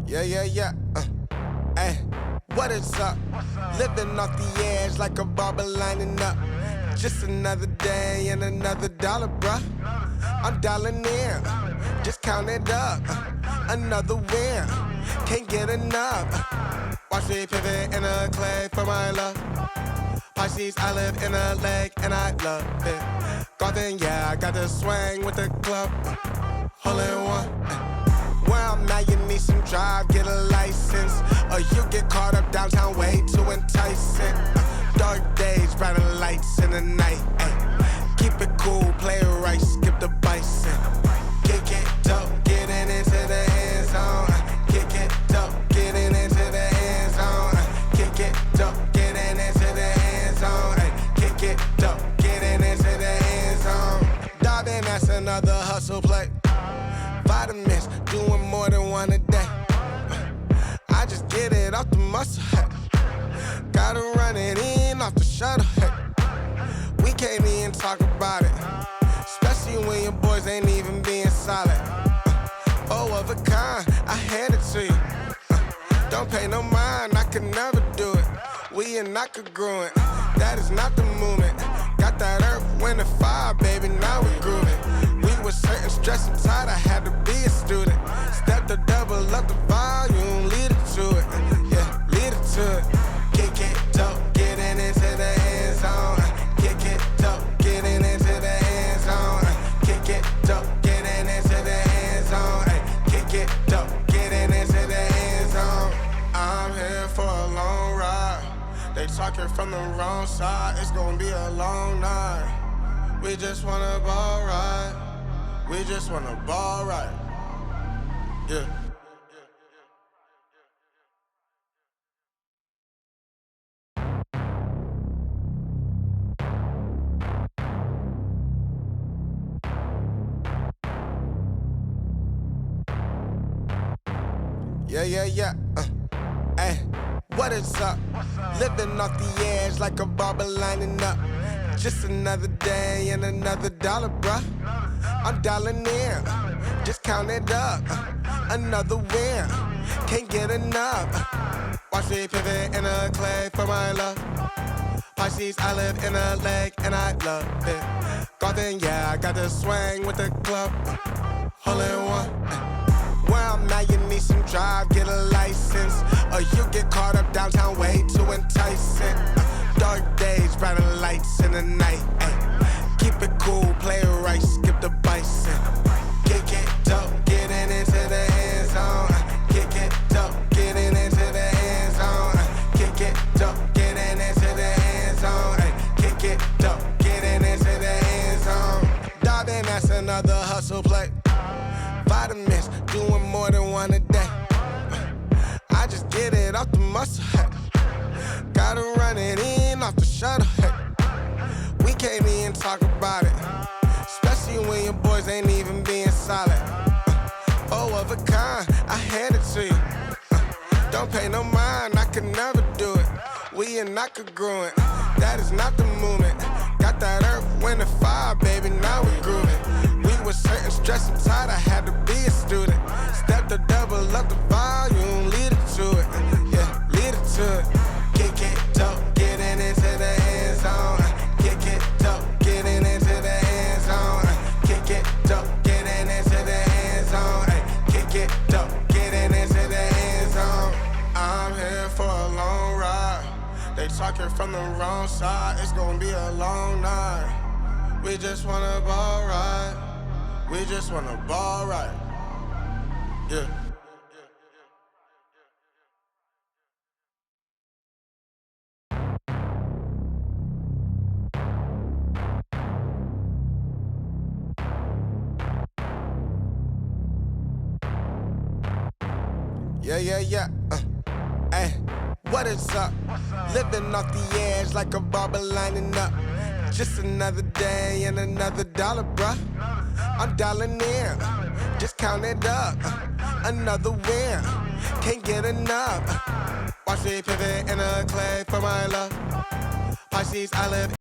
Yeah. Hey, what is up? Living off the edge like a barber lining up. Just another day and another dollar, bruh. I'm dialing in, just count it up. Another win, can't get enough. Watch me pivot in a clay for my love. Pisces, I live in a lake and I love it. Golden, yeah, I got the swing with the club. Hole in one. Where I'm at, you need some drive, get a license. Or you get caught up downtown, way too enticing. Dark days, brighter lights in the night. Keep it cool, play it right, skip the bison. Kick it dope, getting into the end zone. Kick it dope, getting into the end zone. Kick it dope, getting into the end zone. Kick it dope, getting into the end zone. Diving, that's another hustle play. Vitamins, doing more than one a day. I just get it off the muscle, hey. Gotta run it in off the shuttle, hey. We can't even talk about it, especially when your boys ain't even being solid. Oh, of a kind, I hand it to you. Don't pay no mind, I could never do it. We are not congruent, that is not the movement. Got that earth, wind, and fire, baby, now we grooving. We were certain, stressed and tired, I had to be a student. Step to double up the volume, lead it to it. Yeah, lead it to it. Kick it dope, getting into the end zone. Kick it dope, getting into the end zone. Kick it dope, getting into the end zone. Kick it dope, getting into the end zone. I'm here for a long ride. They talking from the wrong side, it's gonna be a long night. We just wanna ball right. We just wanna ball right. Yeah. Yeah. Hey, what is up? Living off the edge like a barber lining up. Just another day and another dollar, bruh. I'm dialing in, just count it up. Another win, can't get enough. Watch me pivot in a clay for my love. Pisces, I live in a lake and I love it. Golden, yeah, I got the swing with the club. Hole in one. Where I'm at, you need some drive, get a license. Or you get caught up downtown, way too enticing. Dark days, brighter lights in the night. Keep it cool, play it right, skip the bison. Kick it dope, getting into the end zone. Kick it dope, getting into the end zone. Kick it dope, getting into the end zone. Kick it dope, getting into the end zone. Diving, that's another hustle play. Vitamins, doing more than one a day. I just get it off the muscle, hey. Gotta run it in off the shuttle, hey. We can't even talk about it, especially when your boys ain't even being solid. Oh, of a kind, I hand it to you. Don't pay no mind, I could never do it. We are not congruent, that is not the movement. Got that earth, wind, and fire, baby, now we grooving. We were certain, stressed and tired, I had to be a student. Step to double up the volume, lead it to it. Yeah, lead it to it. Kick it dope, getting into the end zone. Kick it dope, getting into the end zone. Kick it dope, getting into the end zone. Kick it dope, getting into the end zone. I'm here for a long ride. They talking from the wrong side, it's gonna be a long night. We just wanna ball right. We just wanna ball right. Yeah. Yeah. Hey, what is up? Living off the edge like a barber lining up. Just another day and another dollar, bruh. I'm dialing in, just count it up. Another win, can't get enough. Watch me pivot in a clay for my love. Pisces, I live